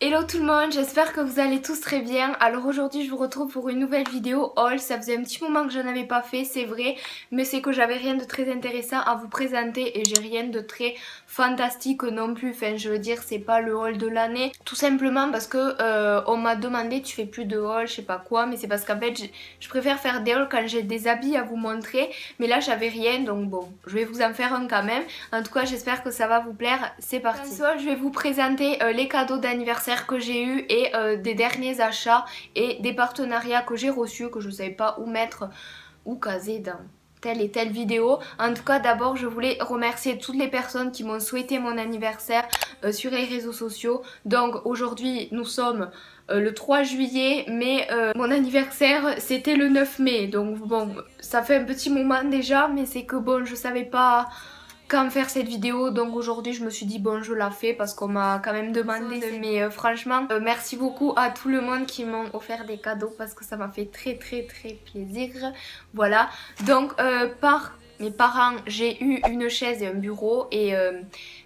Hello tout le monde, j'espère que vous allez tous très bien. Alors aujourd'hui je vous retrouve pour une nouvelle vidéo haul. Ça faisait un petit moment que je n'avais pas fait, c'est vrai, mais c'est que j'avais rien de très intéressant à vous présenter et j'ai rien de très fantastique non plus. Enfin je veux dire, c'est pas le haul de l'année, tout simplement parce que on m'a demandé tu fais plus de haul, je sais pas quoi, mais c'est parce qu'en fait je préfère faire des hauls quand j'ai des habits à vous montrer, mais là j'avais rien, donc bon, je vais vous en faire un quand même. En tout cas j'espère que ça va vous plaire, c'est parti. Je vais vous présenter les cadeaux d'anniversaire que j'ai eu et des derniers achats et des partenariats que j'ai reçus que je ne savais pas où mettre ou caser dans telle et telle vidéo. En tout cas d'abord je voulais remercier toutes les personnes qui m'ont souhaité mon anniversaire sur les réseaux sociaux. Donc aujourd'hui nous sommes le 3 juillet mais mon anniversaire c'était le 9 mai, donc bon ça fait un petit moment déjà, mais c'est que bon je savais pas quand faire cette vidéo, donc aujourd'hui je me suis dit bon je la fais parce qu'on m'a quand même demandé, mais franchement merci beaucoup à tout le monde qui m'ont offert des cadeaux parce que ça m'a fait très plaisir. Voilà, donc par mes parents j'ai eu une chaise et un bureau et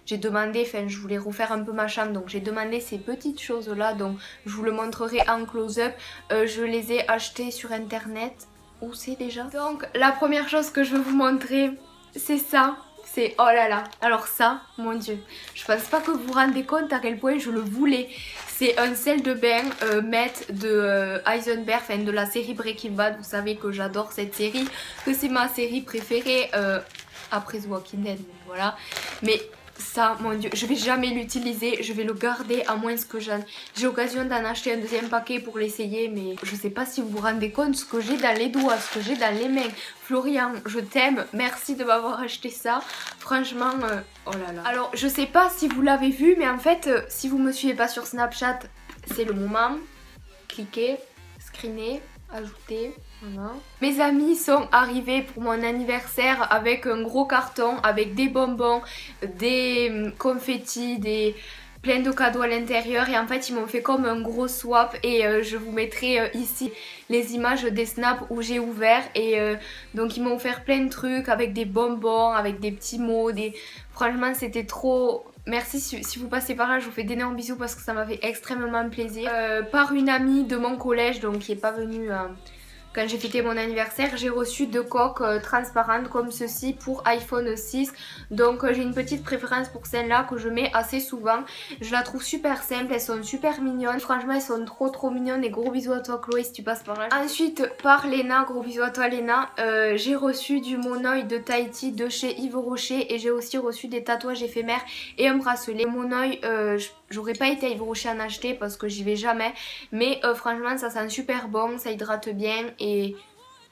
j'ai demandé, enfin je voulais refaire un peu ma chambre, donc j'ai demandé ces petites choses là, donc je vous le montrerai en close-up. Je les ai achetées sur internet. Où c'est déjà? Donc la première chose que je veux vous montrer c'est ça. C'est, oh là là, alors ça, mon dieu, je pense pas que vous vous rendez compte à quel point je le voulais. C'est un sel de bain Met de Heisenberg, enfin de la série Breaking Bad. Vous savez que j'adore cette série, que c'est ma série préférée après The Walking Dead, voilà. Mais ça, mon dieu, je vais jamais l'utiliser, je vais le garder à moins que j'ai l'occasion d'en acheter un deuxième paquet pour l'essayer, mais je sais pas si vous vous rendez compte ce que j'ai dans les doigts, ce que j'ai dans les mains. Florian, je t'aime, merci de m'avoir acheté ça, franchement, oh là là. Alors je sais pas si vous l'avez vu, mais en fait, si vous me suivez pas sur Snapchat, c'est le moment, cliquez, screenez, ajoutez. Voilà. Mes amis sont arrivés pour mon anniversaire avec un gros carton avec des bonbons, des confettis, plein de cadeaux à l'intérieur, et en fait ils m'ont fait comme un gros swap et je vous mettrai ici les images des snaps où j'ai ouvert et donc ils m'ont offert plein de trucs avec des bonbons, avec des petits mots, franchement c'était trop... Merci si vous passez par là, je vous fais d'énormes bisous parce que ça m'a fait extrêmement plaisir. Par une amie de mon collège, donc qui est pas venue quand j'ai fêté mon anniversaire, j'ai reçu deux coques transparentes comme ceci pour iPhone 6. Donc j'ai une petite préférence pour celle-là que je mets assez souvent. Je la trouve super simple, elles sont super mignonnes. Franchement elles sont trop mignonnes, et gros bisous à toi Chloé si tu passes par là. Ensuite par Léna, gros bisous à toi Léna, j'ai reçu du Monoï de Tahiti de chez Yves Rocher et j'ai aussi reçu des tatouages éphémères et un bracelet. Monoï, j'aurais pas été à Yves Rocher en acheter parce que j'y vais jamais, mais franchement ça sent super bon, ça hydrate bien et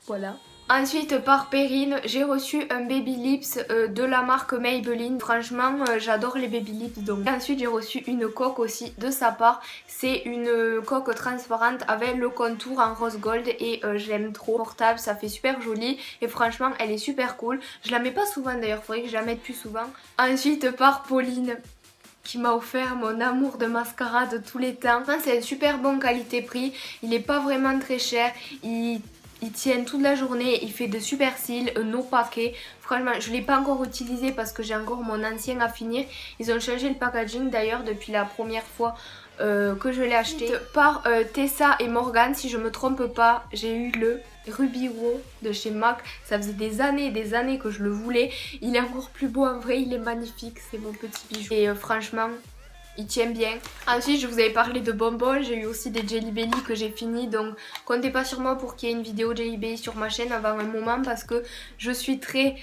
voilà. Ensuite par Perrine, j'ai reçu un Baby Lips de la marque Maybelline. Franchement j'adore les Baby Lips, donc. Ensuite j'ai reçu une coque aussi de sa part. C'est une coque transparente avec le contour en rose gold et j'aime trop. Portable, ça fait super joli et franchement elle est super cool. Je la mets pas souvent d'ailleurs, faudrait que je la mette plus souvent. Ensuite par Pauline, qui m'a offert mon amour de mascara de tous les temps. Enfin, c'est un super bon qualité-prix, il est pas vraiment très cher, il tient toute la journée, il fait de super cils, no paquet. Franchement je l'ai pas encore utilisé parce que j'ai encore mon ancien à finir. Ils ont changé le packaging d'ailleurs depuis la première fois que je l'ai acheté. Par Tessa et Morgan, si je me trompe pas, j'ai eu le Ruby Wow de chez MAC. Ça faisait des années que je le voulais. Il est encore plus beau en vrai, il est magnifique, c'est mon petit bijou. Et franchement il tient bien. Ensuite je vous avais parlé de bonbons, j'ai eu aussi des Jelly Belly que j'ai fini, donc comptez pas sur moi pour qu'il y ait une vidéo Jelly Belly sur ma chaîne avant un moment parce que je suis très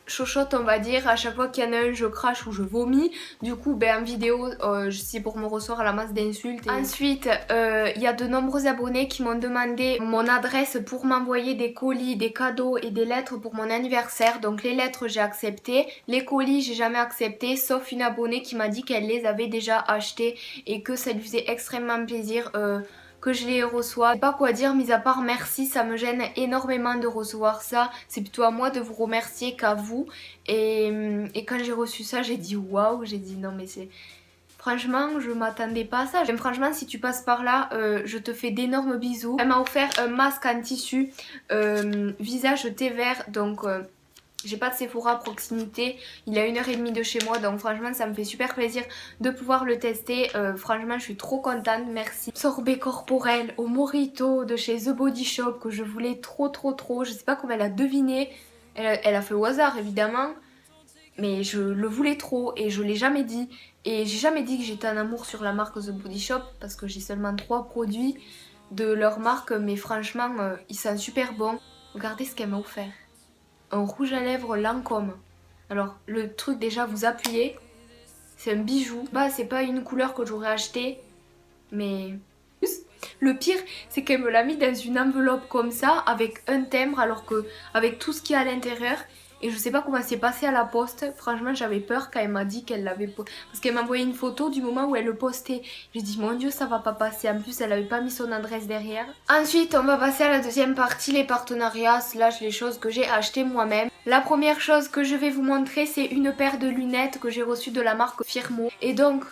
chochotte on va dire. À chaque fois qu'il y en a un je crache ou je vomis, du coup ben en vidéo c'est pour me recevoir la masse d'insultes. Ensuite il y a de nombreux abonnés qui m'ont demandé mon adresse pour m'envoyer des colis, des cadeaux et des lettres pour mon anniversaire. Donc les lettres j'ai accepté, les colis j'ai jamais accepté, sauf une abonnée qui m'a dit qu'elle les avait déjà achetés et que ça lui faisait extrêmement plaisir que je les reçois. Pas quoi dire mis à part merci, ça me gêne énormément de recevoir ça. C'est plutôt à moi de vous remercier qu'à vous. Et quand j'ai reçu ça j'ai dit waouh, j'ai dit non mais c'est... Franchement je m'attendais pas à ça. Même franchement si tu passes par là je te fais d'énormes bisous. Elle m'a offert un masque en tissu visage thé vert, donc J'ai pas de Sephora à proximité, il est à 1h30 de chez moi, donc franchement ça me fait super plaisir de pouvoir le tester. Franchement je suis trop contente, merci. Sorbet corporel au Morito de chez The Body Shop que je voulais trop. Je sais pas comment elle a deviné, elle a fait au hasard évidemment. Mais je le voulais trop et je l'ai jamais dit. Et j'ai jamais dit que j'étais en amour sur la marque The Body Shop parce que j'ai seulement 3 produits de leur marque. Mais franchement, ils sont super bons. Regardez ce qu'elle m'a offert. Un rouge à lèvres Lancôme. Alors le truc déjà, vous appuyez. C'est un bijou. Bah c'est pas une couleur que j'aurais acheté. Mais... Le pire, c'est qu'elle me l'a mis dans une enveloppe comme ça, avec un timbre, alors que avec tout ce qu'il y a à l'intérieur. Et je sais pas comment c'est passé à la poste. Franchement, j'avais peur quand elle m'a dit qu'elle l'avait posté. Parce qu'elle m'a envoyé une photo du moment où elle le postait. J'ai dit, mon Dieu, ça va pas passer. En plus, elle avait pas mis son adresse derrière. Ensuite, on va passer à la deuxième partie, les partenariats, slash les choses que j'ai achetées moi-même. La première chose que je vais vous montrer, c'est une paire de lunettes que j'ai reçues de la marque Firmo. Et donc...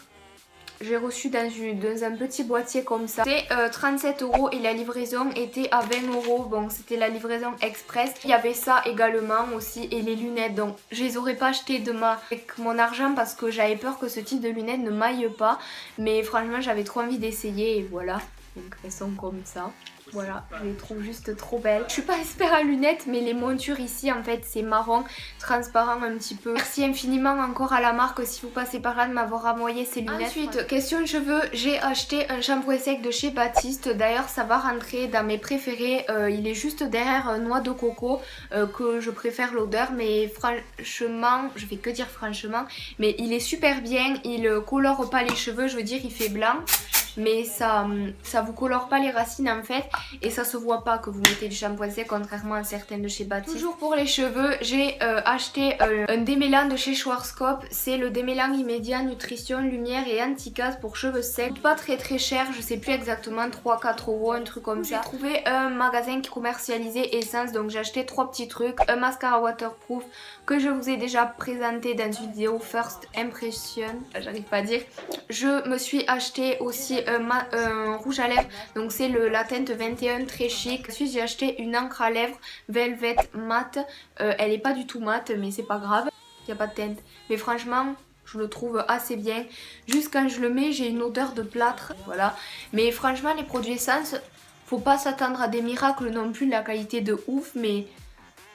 j'ai reçu dans un petit boîtier comme ça. C'était 37 € et la livraison était à 20 €. Donc c'était la livraison express. Il y avait ça également aussi et les lunettes. Donc je les aurais pas achetées avec mon argent parce que j'avais peur que ce type de lunettes ne m'aille pas. Mais franchement j'avais trop envie d'essayer et voilà. Donc elles sont comme ça. Voilà, je les trouve juste trop belles. Je suis pas expert à lunettes, mais les montures ici en fait c'est marron, transparent un petit peu. Merci infiniment encore à la marque si vous passez par là de m'avoir envoyé ces lunettes. Ensuite, question cheveux, j'ai acheté un shampoing sec de chez Baptiste. D'ailleurs ça va rentrer dans mes préférés. Il est juste derrière noix de coco que je préfère l'odeur. Mais franchement, je vais que dire franchement, mais il est super bien. Il colore pas les cheveux, je veux dire il fait blanc. Mais ça vous colore pas les racines en fait. Et ça se voit pas que vous mettez du shampoing sec contrairement à certaines de chez Baptiste. Toujours pour les cheveux, j'ai acheté un démêlant de chez Schwarzkopf. C'est le démêlant immédiat nutrition, lumière et anti-casse pour cheveux secs. Pas très cher, je sais plus exactement, 3-4 €, un truc comme ça. J'ai trouvé un magasin qui commercialisait Essence, donc j'ai acheté 3 petits trucs. Un mascara waterproof que je vous ai déjà présenté dans une vidéo First Impression, j'arrive pas à dire. Je me suis acheté aussi un rouge à lèvres, donc c'est la teinte 21, très chic. Ensuite j'ai acheté une encre à lèvres Velvet Matte. Elle est pas du tout mate mais c'est pas grave, il n'y a pas de teinte. Mais franchement je le trouve assez bien. Juste quand je le mets j'ai une odeur de plâtre, voilà. Mais franchement les produits Essence, faut pas s'attendre à des miracles non plus de la qualité de ouf, mais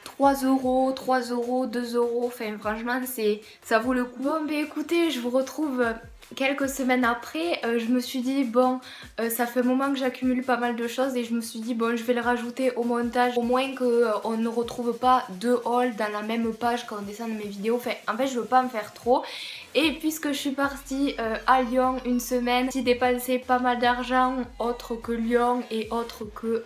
3 €, 3 €, 2 €, enfin franchement ça vaut le coup. Bon bah écoutez, je vous retrouve quelques semaines après. Je me suis dit bon, ça fait un moment que j'accumule pas mal de choses et je me suis dit bon, je vais le rajouter au montage, au moins qu'on ne retrouve pas deux hauls dans la même page quand on descend de mes vidéos. Enfin en fait je veux pas en faire trop. Et puisque je suis partie à Lyon une semaine, j'ai dépensé pas mal d'argent autre que Lyon et autre que...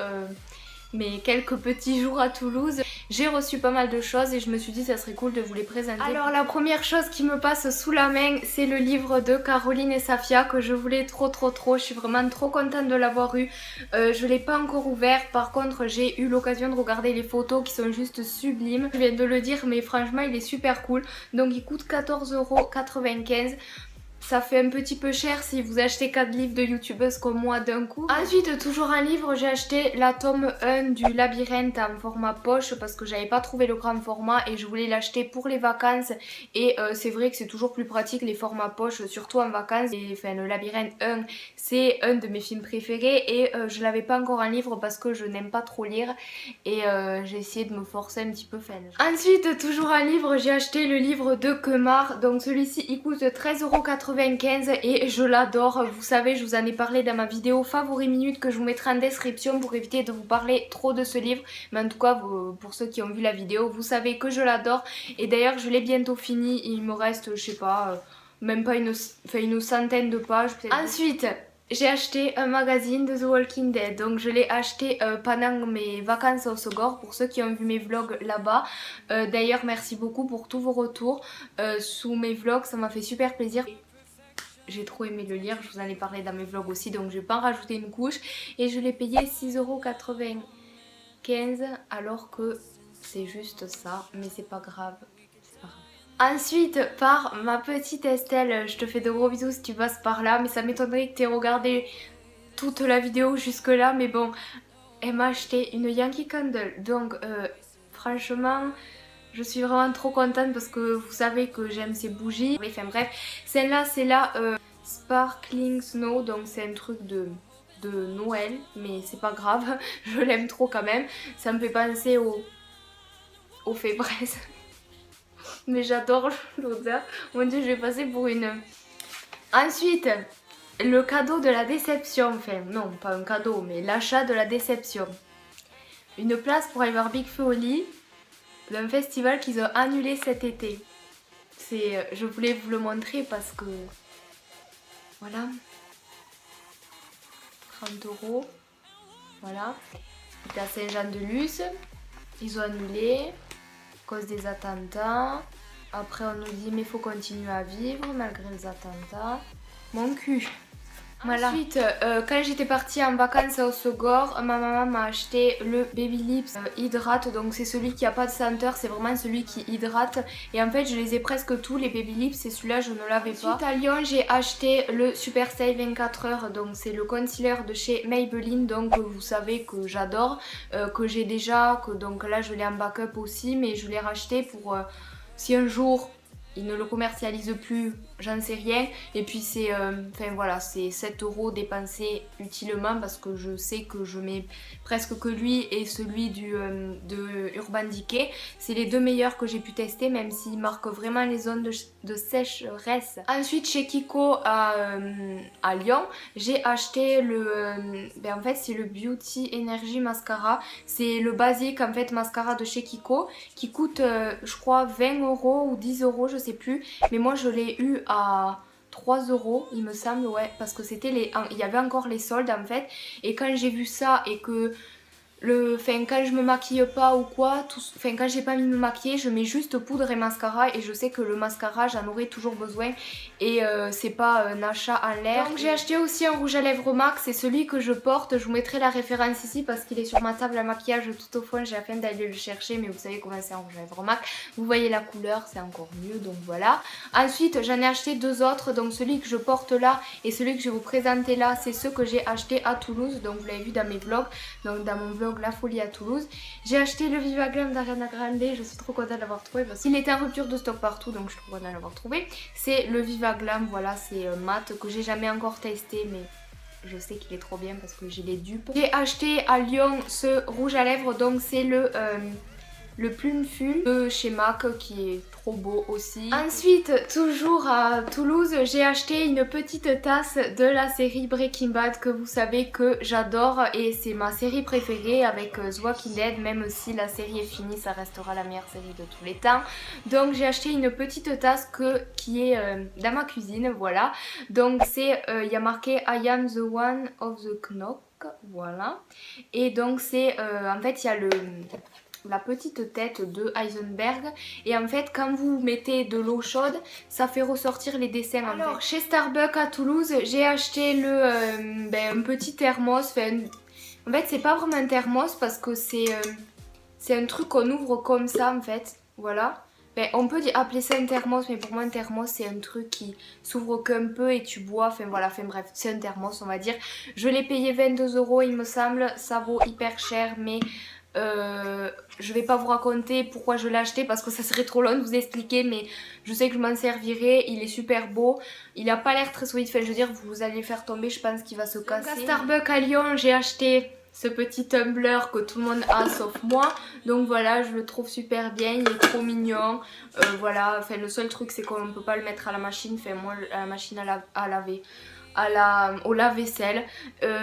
mais quelques petits jours à Toulouse, j'ai reçu pas mal de choses et je me suis dit ça serait cool de vous les présenter. Alors la première chose qui me passe sous la main, c'est le livre de Caroline et Safia que je voulais trop. Je suis vraiment trop contente de l'avoir eu. Je l'ai pas encore ouvert, par contre j'ai eu l'occasion de regarder les photos qui sont juste sublimes. Je viens de le dire mais franchement il est super cool. Donc il coûte 14,95 €. Ça fait un petit peu cher si vous achetez 4 livres de youtubeuse comme moi d'un coup. Ensuite, toujours un livre, j'ai acheté la tome 1 du Labyrinthe en format poche parce que j'avais pas trouvé le grand format et je voulais l'acheter pour les vacances. Et c'est vrai que c'est toujours plus pratique les formats poche, surtout en vacances. Et, enfin, le Labyrinthe 1, c'est un de mes films préférés et je l'avais pas encore en livre parce que je n'aime pas trop lire. Et j'ai essayé de me forcer un petit peu fan. Ensuite, toujours un livre, j'ai acheté le livre de Kemar. Donc celui-ci, il coûte 13,95 € et je l'adore. Vous savez, je vous en ai parlé dans ma vidéo favori minute que je vous mettrai en description pour éviter de vous parler trop de ce livre. Mais en tout cas, pour ceux qui ont vu la vidéo, vous savez que je l'adore. Et d'ailleurs, je l'ai bientôt fini. Il me reste, je sais pas, même pas une centaine de pages. Ensuite, j'ai acheté un magazine de The Walking Dead, donc je l'ai acheté pendant mes vacances au Sogor pour ceux qui ont vu mes vlogs là-bas. D'ailleurs merci beaucoup pour tous vos retours sous mes vlogs, ça m'a fait super plaisir. J'ai trop aimé le lire, je vous en ai parlé dans mes vlogs aussi, donc je vais pas en rajouter une couche. Et je l'ai payé 6,95 € alors que c'est juste ça, mais c'est pas grave. Ensuite, par ma petite Estelle, je te fais de gros bisous si tu passes par là, mais ça m'étonnerait que tu aies regardé toute la vidéo jusque là, mais bon, elle m'a acheté une Yankee Candle, donc franchement, Je suis vraiment trop contente parce que vous savez que j'aime ces bougies. Enfin bref, celle-là c'est la Sparkling Snow, donc c'est un truc de Noël, mais c'est pas grave, je l'aime trop quand même. Ça me fait penser au fées fraises. Mais j'adore l'odeur. Mon dieu, je vais passer pour une... Ensuite, le cadeau de la déception. Enfin, non, pas un cadeau, mais l'achat de la déception. Une place pour aller voir Big Flo et Oli d'un festival qu'ils ont annulé cet été. Je voulais vous le montrer parce que... Voilà. 30 €. Voilà. C'était à Saint-Jean-de-Luz. Ils ont annulé à cause des attentats. Après on nous dit mais faut continuer à vivre malgré les attentats. Mon cul. Voilà. Ensuite, quand j'étais partie en vacances à Osogor, ma maman m'a acheté le Baby Lips Hydrate. Donc c'est celui qui a pas de senteur, c'est vraiment celui qui hydrate. Et en fait je les ai presque tous les Baby Lips et celui-là je ne l'avais pas. Ensuite à Lyon j'ai acheté le Super Style 24 heures. Donc c'est le concealer de chez Maybelline. Donc vous savez que j'adore, que j'ai déjà, que donc là je l'ai en backup aussi. Mais je l'ai racheté pour si un jour... ils ne le commercialisent plus, j'en sais rien. Et puis c'est enfin voilà, c'est 7 € dépensés utilement parce que je sais que je mets presque que lui et celui de Urban Decay. C'est les deux meilleurs que j'ai pu tester, même s'ils marquent vraiment les zones de sécheresse. Ensuite chez Kiko à Lyon, j'ai acheté le... en fait c'est le Beauty Energy Mascara. C'est le basique en fait mascara de chez Kiko qui coûte je crois 20 € ou 10 € je sais plus, mais moi je l'ai eu à 3 € il me semble, ouais, parce que c'était il y avait encore les soldes en fait, et quand j'ai vu ça et que quand je me maquille pas ou quoi, quand j'ai pas mis de me maquiller, je mets juste poudre et mascara et je sais que le mascara j'en aurai toujours besoin et c'est pas un achat en l'air. Donc j'ai acheté aussi un rouge à lèvres MAC, c'est celui que je porte, je vous mettrai la référence ici parce qu'il est sur ma table à maquillage tout au fond, j'ai la peine d'aller le chercher, mais vous savez comment c'est un rouge à lèvres MAC, vous voyez la couleur, c'est encore mieux, donc voilà. Ensuite j'en ai acheté deux autres, donc celui que je porte là et celui que je vais vous présenter là, c'est ceux que j'ai acheté à Toulouse, donc vous l'avez vu dans mes vlogs, donc dans mon vlog La Folie à Toulouse. J'ai acheté le Viva Glam d'Ariana Grande, je suis trop contente de l'avoir trouvé parce qu'il était en rupture de stock partout, donc je suis trop contente de l'avoir trouvé. C'est le Viva Glam, voilà, c'est mat que j'ai jamais encore testé, mais je sais qu'il est trop bien parce que j'ai les dupes. J'ai acheté à Lyon ce rouge à lèvres, donc c'est le Plume Full de chez MAC qui est trop beau aussi. Ensuite, toujours à Toulouse, j'ai acheté une petite tasse de la série Breaking Bad que vous savez que j'adore et c'est ma série préférée avec The Walking Dead. Même si la série est finie, ça restera la meilleure série de tous les temps. Donc j'ai acheté une petite tasse qui est dans ma cuisine, voilà. Donc c'est, il y a marqué I am the one of the knock, voilà. Et donc c'est, en fait il y a la petite tête de Heisenberg et en fait quand vous mettez de l'eau chaude ça fait ressortir les dessins. Alors chez Starbucks à Toulouse j'ai acheté un petit thermos, en fait c'est pas vraiment un thermos parce que c'est un truc qu'on ouvre comme ça en fait, voilà. On peut appeler ça un thermos, mais pour moi un thermos c'est un truc qui s'ouvre qu'un peu et tu bois, enfin voilà, bref, c'est un thermos on va dire. Je l'ai payé 22 € il me semble, ça vaut hyper cher, mais je vais pas vous raconter pourquoi je l'ai acheté parce que ça serait trop long de vous expliquer, mais je sais que je m'en servirai, il est super beau, il a pas l'air très solide, enfin je veux dire vous allez le faire tomber, je pense qu'il va se casser. Donc à Starbucks à Lyon j'ai acheté ce petit tumbler que tout le monde a sauf moi, donc voilà, je le trouve super bien, il est trop mignon, voilà, enfin le seul truc c'est qu'on ne peut pas le mettre à la machine, enfin moi à la machine à laver, au lave-vaisselle,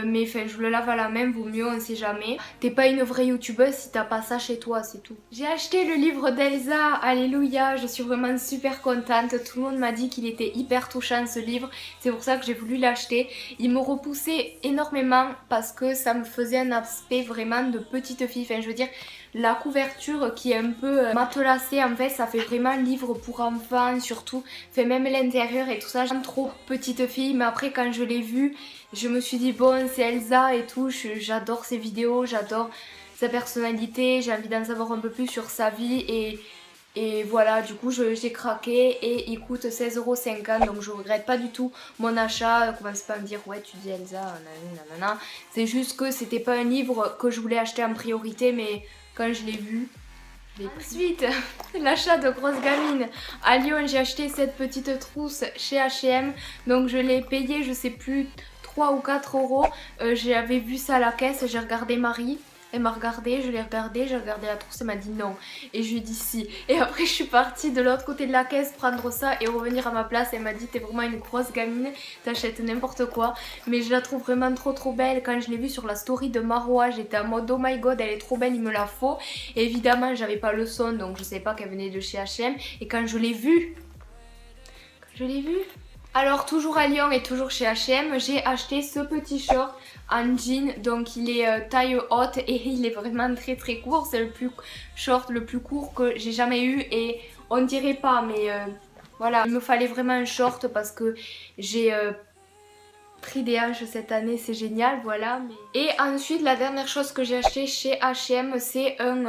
mais enfin je le lave à la main, vaut mieux, on sait jamais. T'es pas une vraie youtubeuse si t'as pas ça chez toi, c'est tout. J'ai acheté le livre d'Elsa, alléluia, je suis vraiment super contente, tout le monde m'a dit qu'il était hyper touchant ce livre, c'est pour ça que j'ai voulu l'acheter. Il me repoussait énormément parce que ça me faisait un aspect vraiment de petite fille, enfin je veux dire la couverture qui est un peu matelassée, en fait ça fait vraiment livre pour enfants surtout, fait même l'intérieur et tout ça, j'aime trop petite fille, mais après quand je l'ai vue je me suis dit bon c'est Elsa et tout, j'adore ses vidéos, j'adore sa personnalité, j'ai envie d'en savoir un peu plus sur sa vie et voilà, du coup j'ai craqué et il coûte 16,50 €, donc je regrette pas du tout mon achat. Commence pas à me dire ouais tu dis Elsa, nanana. C'est juste que c'était pas un livre que je voulais acheter en priorité, mais quand je l'ai vu, Ensuite, l'achat de grosses gamines. À Lyon, j'ai acheté cette petite trousse chez H&M. Donc je l'ai payée, je sais plus, 3 ou 4 euros. J'avais vu ça à la caisse, j'ai regardé Marie. Elle m'a regardé, je l'ai regardé, j'ai regardé la trousse, elle m'a dit non. Et je lui ai dit si. Et après je suis partie de l'autre côté de la caisse prendre ça et revenir à ma place. Elle m'a dit t'es vraiment une grosse gamine, t'achètes n'importe quoi. Mais je la trouve vraiment trop belle. Quand je l'ai vue sur la story de Marois, j'étais en mode oh my god elle est trop belle, il me la faut. Et évidemment j'avais pas le son donc je savais pas qu'elle venait de chez H&M. Et quand je l'ai vue, alors toujours à Lyon et toujours chez H&M, j'ai acheté ce petit short en jean, donc il est taille haute et il est vraiment très court, c'est le short le plus court que j'ai jamais eu et on dirait pas mais voilà, il me fallait vraiment un short parce que j'ai pris des H cette année, c'est génial, voilà. Et ensuite la dernière chose que j'ai acheté chez H&M c'est un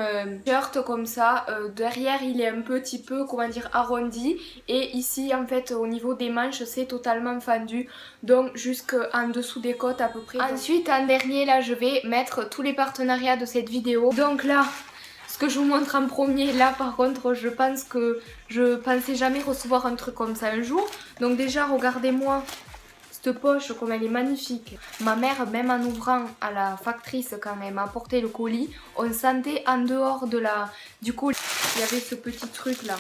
shirt comme ça, derrière il est un petit peu comment dire arrondi et ici en fait au niveau des manches c'est totalement fendu donc jusqu'en dessous des côtes à peu près. Ensuite en dernier là je vais mettre tous les partenariats de cette vidéo, donc là ce que je vous montre en premier, là par contre je pense que je pensais jamais recevoir un truc comme ça un jour, donc déjà regardez-moi cette poche comme elle est magnifique. Ma mère, même en ouvrant à la factrice quand elle m'a apporté le colis, on sentait en dehors du colis, il y avait ce petit truc là.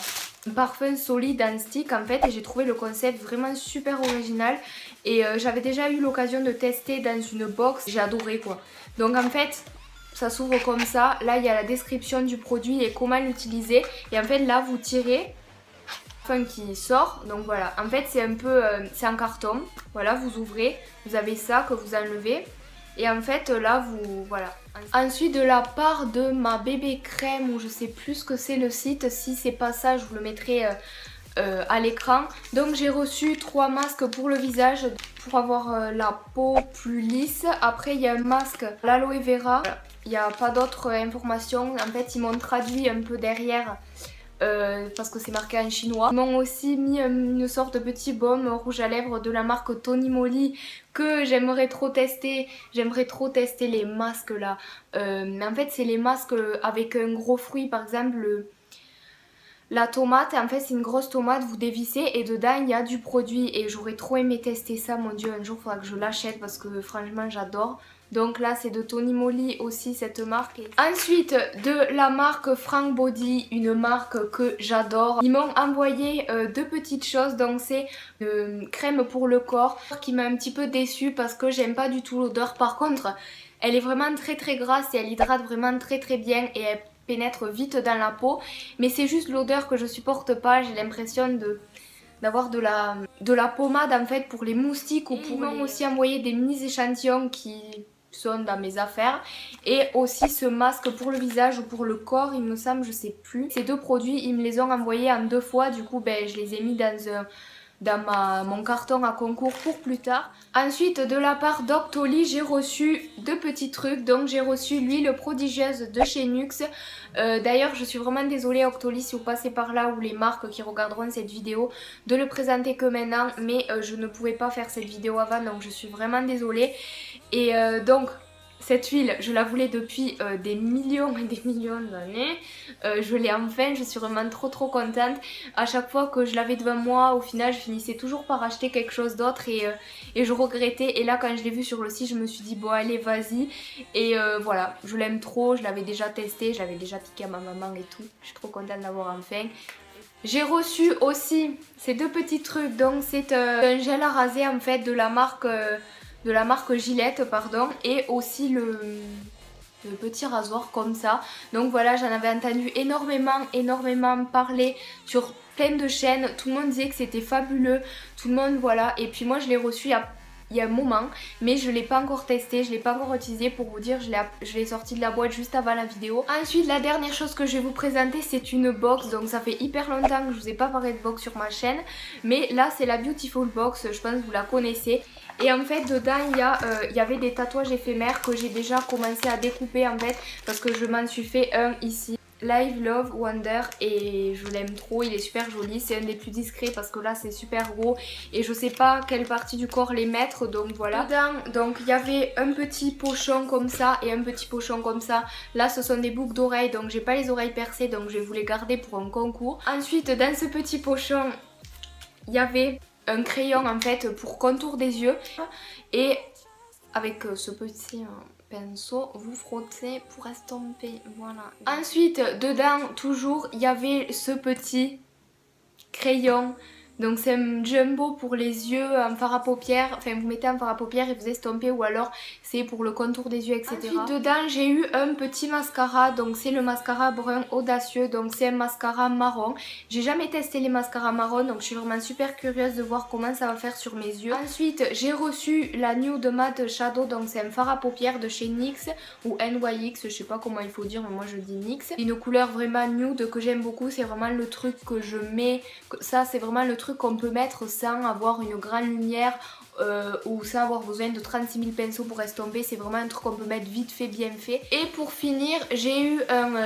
Un parfum solide en stick en fait et j'ai trouvé le concept vraiment super original et j'avais déjà eu l'occasion de tester dans une box, j'ai adoré quoi. Donc en fait ça s'ouvre comme ça, là il y a la description du produit et comment l'utiliser et en fait là vous tirez qui sort, donc voilà, en fait c'est un peu, c'est en carton, voilà vous ouvrez, vous avez ça que vous enlevez et en fait là vous, voilà. Ensuite de la part de ma bébé crème ou je sais plus ce que c'est le site, si c'est pas ça je vous le mettrai à l'écran. Donc j'ai reçu 3 masques pour le visage pour avoir la peau plus lisse. Après il y a un masque l'aloe vera, il n'y a pas d'autres informations, en fait ils m'ont traduit un peu derrière. Parce que c'est marqué en chinois. Ils m'ont aussi mis une sorte de petit baume rouge à lèvres de la marque Tony Moly que j'aimerais trop tester. J'aimerais trop tester les masques là. En fait c'est les masques avec un gros fruit, par exemple la tomate. En fait c'est une grosse tomate, vous dévissez et dedans il y a du produit et j'aurais trop aimé tester ça, mon dieu, un jour il faudra que je l'achète parce que franchement j'adore. Donc là c'est de Tony Moly aussi cette marque. Ensuite de la marque Frank Body, une marque que j'adore. Ils m'ont envoyé deux petites choses, donc c'est une crème pour le corps qui m'a un petit peu déçue parce que j'aime pas du tout l'odeur. Par contre elle est vraiment très grasse et elle hydrate vraiment très bien et elle pénètre vite dans la peau. Mais c'est juste l'odeur que je supporte pas, j'ai l'impression d'avoir de la pommade en fait pour les moustiques ou pour... Ils m'ont aussi envoyé des mini échantillons qui sont dans mes affaires et aussi ce masque pour le visage ou pour le corps il me semble, je sais plus. Ces deux produits ils me les ont envoyés en 2 fois, du coup ben, je les ai mis dans mon carton à concours pour plus tard. Ensuite de la part d'Octoly j'ai reçu 2 petits trucs, donc j'ai reçu l'huile prodigieuse de chez Nuxe. D'ailleurs je suis vraiment désolée Octoly si vous passez par là ou les marques qui regarderont cette vidéo de le présenter que maintenant, mais je ne pouvais pas faire cette vidéo avant donc je suis vraiment désolée. Et donc cette huile, je la voulais depuis des millions et des millions d'années. Je l'ai enfin, je suis vraiment trop contente. À chaque fois que je l'avais devant moi, au final, je finissais toujours par acheter quelque chose d'autre et je regrettais. Et là, quand je l'ai vu sur le site, je me suis dit, bon allez, vas-y. Et voilà, je l'aime trop, je l'avais déjà testé, je l'avais déjà piqué à ma maman et tout. Je suis trop contente d'avoir enfin. J'ai reçu aussi ces 2 petits trucs, donc c'est un gel à raser en fait de la marque Gillette pardon, et aussi le petit rasoir comme ça. Donc voilà, j'en avais entendu énormément parler sur plein de chaînes, tout le monde disait que c'était fabuleux, tout le monde voilà, et puis moi je l'ai reçu il y a un moment mais je l'ai pas encore testé, je l'ai pas encore utilisé pour vous dire, je l'ai sorti de la boîte juste avant la vidéo. Ensuite la dernière chose que je vais vous présenter c'est une box, donc ça fait hyper longtemps que je vous ai pas parlé de box sur ma chaîne mais là c'est la Beautiful Box, je pense que vous la connaissez. Et en fait dedans il y avait des tatouages éphémères que j'ai déjà commencé à découper en fait parce que je m'en suis fait un ici. Live Love Wonder et je l'aime trop, il est super joli, c'est un des plus discrets parce que là c'est super gros et je sais pas quelle partie du corps les mettre, donc voilà. Dedans, donc il y avait un petit pochon comme ça et un petit pochon comme ça. Là ce sont des boucles d'oreilles, donc j'ai pas les oreilles percées, donc je vais vous les garder pour un concours. Ensuite dans ce petit pochon il y avait un crayon en fait pour contour des yeux et avec ce petit pinceau, vous frottez pour estomper, voilà. Ensuite, dedans, toujours, il y avait ce petit crayon. Donc c'est un jumbo pour les yeux, un fard à paupières, enfin vous mettez un fard à paupières et vous estompez ou alors c'est pour le contour des yeux, etc. Ensuite dedans j'ai eu un petit mascara, donc c'est le mascara brun audacieux, donc c'est un mascara marron. J'ai jamais testé les mascaras marron, donc je suis vraiment super curieuse de voir comment ça va faire sur mes yeux. Ensuite j'ai reçu la Nude Matte Shadow, donc c'est un fard à paupières de chez NYX ou NYX, je sais pas comment il faut dire mais moi je dis NYX. Une couleur vraiment nude que j'aime beaucoup, c'est vraiment le truc que je mets, ça c'est vraiment le truc qu'on peut mettre sans avoir une grande lumière ou sans avoir besoin de 36 000 pinceaux pour estomper. C'est vraiment un truc qu'on peut mettre vite fait, bien fait. Et pour finir j'ai eu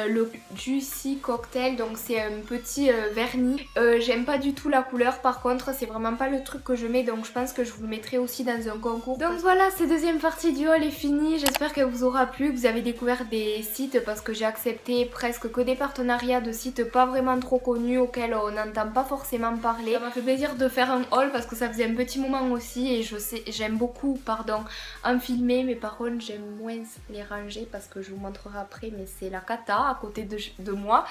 le Juicy Cocktail, donc c'est un petit vernis. J'aime pas du tout la couleur, par contre c'est vraiment pas le truc que je mets, donc je pense que je vous le mettrai aussi dans un concours. Donc voilà, cette deuxième partie du haul est finie, j'espère qu'elle vous aura plu, que vous avez découvert des sites parce que j'ai accepté presque que des partenariats de sites pas vraiment trop connus auxquels on n'entend pas forcément parler. Ça m'a fait plaisir de faire un haul parce que ça faisait un petit moment aussi et je sais, j'aime beaucoup, pardon, en filmer, mais par contre j'aime moins les ranger parce que je vous montrerai après, mais c'est la cata à côté de moi.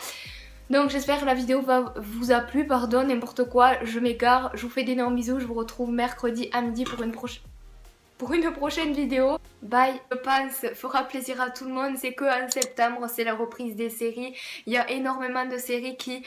Donc j'espère que la vidéo vous a plu, pardon, n'importe quoi, je m'égare, je vous fais d'énormes bisous, je vous retrouve mercredi à midi pour une prochaine vidéo. Bye. Je pense fera plaisir à tout le monde, c'est que en septembre c'est la reprise des séries. Il y a énormément de séries qui